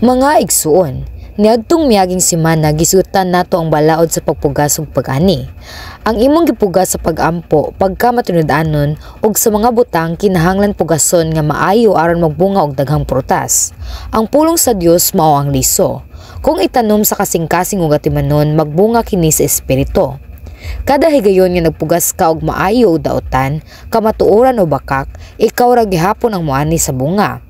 Mga igsuon, niadtong miaging semana gisutan nato ang balaod sa pagpugas ug pag-ani. Ang imong gipugas sa pag-ampo pagka matunud-anon ug sa mga butang kinahanglan pugason nga maayo aron magbunga og daghang prutas. Ang pulong sa Dios mao ang liso. Kung itanom sa kasing-kasing ug atimanon magbunga kini sa espiritu. Kada higayon nga nagpugas ka og maayo o daotan, kamatuoran o bakak, ikaw ra gihapon ang moani sa bunga.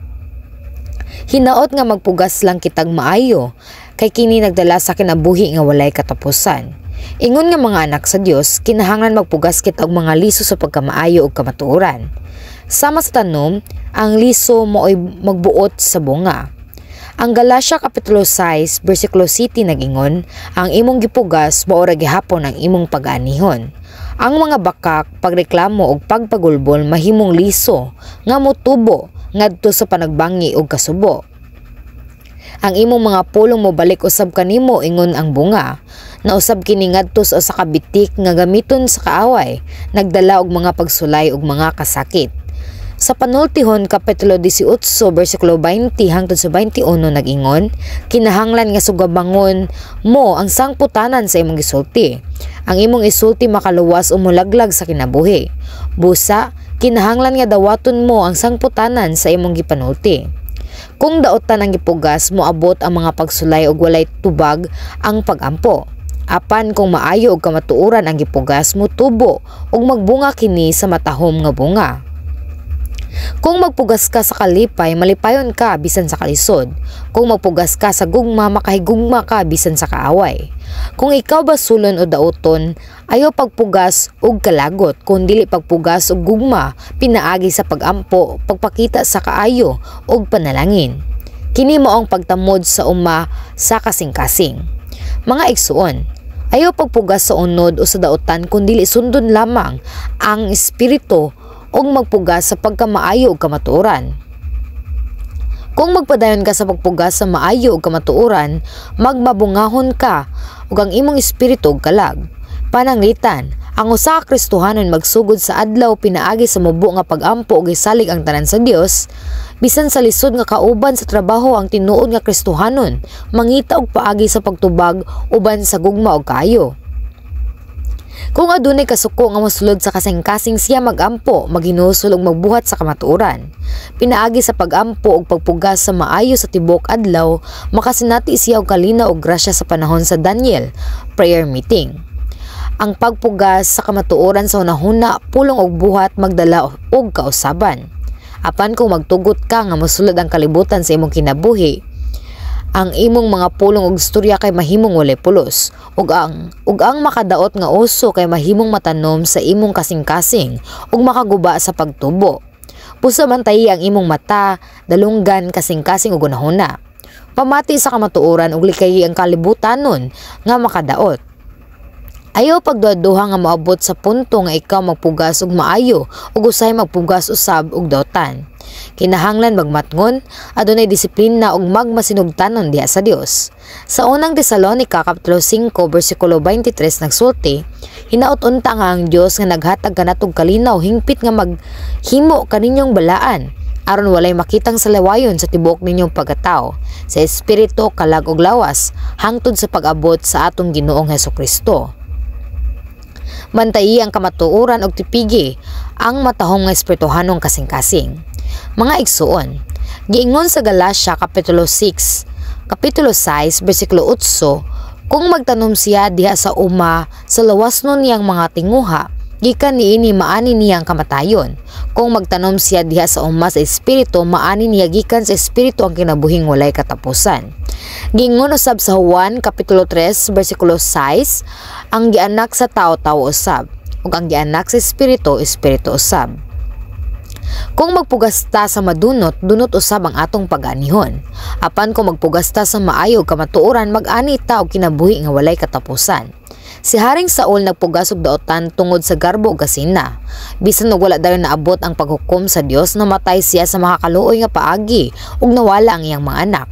Hinaot nga magpugas lang kitag maayo, kay kini nagdala sa kinabuhi nga walay katapusan. Ingon nga mga anak sa Dios, kinahanglan magpugas kita og mga liso sa pagkamaayo ug kamatuoran. Sama sa tanom, ang liso mao'y magbuot sa bunga. Ang Galatia Kapitulo 6, versikulo 7 nagingon, ang imong gipugas mao ra gihapon ang imong pag-anihon. Ang mga bakak, pagreklamo ug pagpagulbol mahimong liso nga motubo ngadto sa panagbangi ug kasubo. Ang imong mga pulong mobalik usab kanimo ingon ang bunga. Nausab kini ngadto sa kabitik nga gamiton sa kaaway, nagdala og mga pagsulay ug mga kasakit. Sa panultihon Kapitulo 18 versikulo 20 hangtod sa 21 nagingon, kinahanglan nga sugabangon mo ang sangputanan sa imong gisulti. Ang imong isulti makaluwas o mulaglag sa kinabuhi. Busa, kinahanglan nga dawaton mo ang sangputanan sa imong gipanulti. Kung daotan ang gipugas, moabot ang mga pagsulay ug walay tubag ang pagampo. Apan kung maayo ug kamatuoran ang gipugas, motubo ug magbunga kini sa matahom nga bunga. Kung magpugas ka sa kalipay, malipayon ka bisan sa kalisod. Kung magpugas ka sa gugma, makahigugma ka bisan sa kaaway. Kung ikaw basulon o daoton, ayaw pagpugas og kalagot, kung dili pagpugas og gugma, pinaagi sa pagampo, pagpakita sa kaayo og panalangin. Kini mao ang pagtamod sa uma sa kasing-kasing. Mga igsuon, ayaw pagpugas sa unod o sa daotan, kung dili sundon lamang ang espiritu ug magpugas sa pagkamaayo ug kamatuoran. Kung magpadayon ka sa pagpugas sa maayo ug kamatuoran, magmabungahon ka ug ang imong espiritu ug kalag. Pananglitan, ang usa ka Kristohanon magsugod sa adlaw pinaagi sa mubo nga pagampo ug isalig ang tanan sa Dios, bisan sa lisod nga kauban sa trabaho ang tinuod nga Kristohanon, mangita og paagi sa pagtubag uban sa gugma ug kaayo. Kung adunay kasuko nga mosulod sa kasing-kasing siya magampo, maghinusol ug magbuhat sa kamatuoran. Pinaagi sa pagampo ug pagpugas sa maayo sa tibok adlaw, makasinati siya og kalinaw ug grasya sa panahon sa Daniel prayer meeting. Ang pagpugas sa kamatuoran sa hunahuna, pulong og buhat magdala og kausaban. Apan kung magtugot ka nga mosulod ang kalibutan sa imong kinabuhi, ang imong mga pulong og istorya kay mahimong walay pulos, ug ang makadaot nga uso kay mahimong matanom sa imong kasing-kasing ug makaguba sa pagtubo. Pusa man tayi ang imong mata, dalunggan kasing-kasing ug hunahuna. Pamati sa kamatuoran ug likayi ang kalibutanon nga makadaot. Ayaw pagduha nga maabot sa punto nga ikaw magpugas og maayo ug usahay magpugas usab og daotan. Kinahanglan magmatngon, adunay disiplina ug magmasinugtanon diha sa Dios. Sa unang Tesalonica Kapitulo 5 versikulo 23 nagsulti, hinaot unta nga ang Dios nga naghatag kanatog kalinaw hingpit nga maghimo kaninyong balaan aron walay makitang salawayon sa tibuok ninyong pagkatao sa espiritu, kalag ug lawas hangtod sa pag-abot sa atong Ginoong Hesukristo. Bantayi ang kamatuoran og tipigi ang matahom nga espirituhanong kasing-kasing. Mga igsuon, giingon sa Galatia Kapitulo 6, Kapitulo 6, versikulo 8, kung magtanom siya diha sa uma sa lawasnon niyang mga tinguha, gikan niini maani niyang kamatayon. Kung magtanom siya diha sa uma sa espiritu, maani niya gikan sa espiritu ang kinabuhing walay katapusan. Giingon usab sa Juan Kapitulo 3, versikulo 6, ang gianak sa tao usab, ug ang gianak sa espiritu usab. Kung magpugasta sa madunot, dunot usab ang atong pag-anihon. Apan kung magpugasta sa maayo ug kamatuoran, mag-ani ta og kinabuhi nga walay katapusan. Si Haring Saul nagpugas og daotan tungod sa garbo ug gasina. Bisan og wala dayon naabot ang paghukom sa Dios, namatay siya sa makakaluoy nga paagi ug nawala ang iyang mga anak.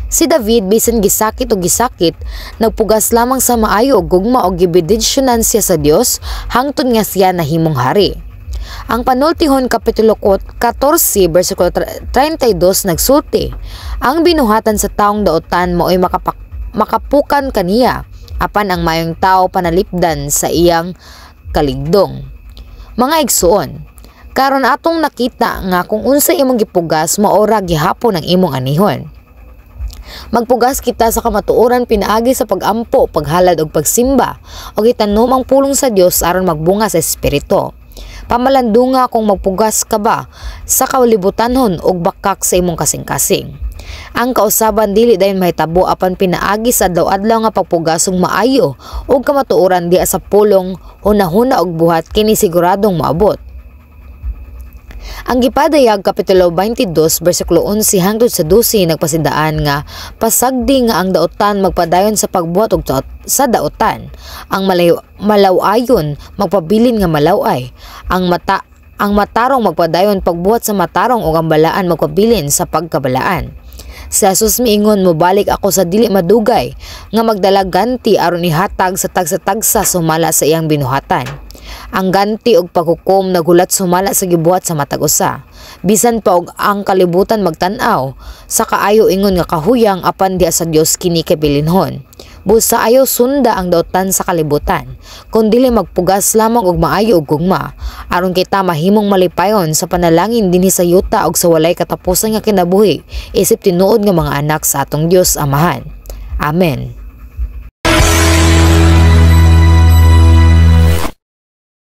Si David bisan gisakit, nagpugas lamang sa maayo ug gugma og gibidensyonan siya sa Dios hangtod nga siya nahimong hari. Ang panultihon kapitulo 14 bersikulo 32 nagsulti, ang binuhatan sa taong daotan mao'y makapukan kaniya, apan ang mayong tao panalipdan sa iyang kaligdong. Mga igsuon, karon atong nakita nga kung unsa imong gipugas maora gihapon ang imong anihon. Magpugas kita sa kamatuoran pinaagi sa pagampo, paghalad ug pagsimba, o gitanom ang pulong sa Dios aron magbunga sa espiritu. Pamalandunga kung magpugas ka ba sa kaulibutanhon og bakak sa imong kasing-kasing. Ang kausaban dili dayon mahitabo apan pinaagi sa adlaw-adlaw nga pagpugasong maayo ug kamatuoran diha sa pulong hunahuna og buhat kini siguradong maabot. Ang gipadayag kapitulo 22 bersikulo 11 hangtod sa 12 nagpasidaan nga pasagdi nga ang daotan magpadayon sa pagbuhat og sa daotan, ang malaw-ayon magpabilin nga malaway, ang matarong magpadayon pagbuhat sa matarong ug ang balaan magpabilin sa pagkabalaan. Sa Jesus miingon, mobalik ako sa dili madugay nga magdala ganti aron ihatag sa tagsa-tagsa sumala sa iyang binuhatan. Ang ganti og paghukom nagulat sumala sa gibuhat sa matag usa. Bisan pa og ang kalibutan magtan-aw sa kaayo ingon nga kahuyang apan diha sa Dios kini kabilinhon. Busa ayaw sunda ang daotan sa kalibutan, kundi magpugas lamang og maayo og gugma, aron kita mahimong malipayon sa panalangin dinhi sa yuta og sa walay katapusan nga kinabuhi, isip tinuod nga mga anak sa atong Dios Amahan. Amen.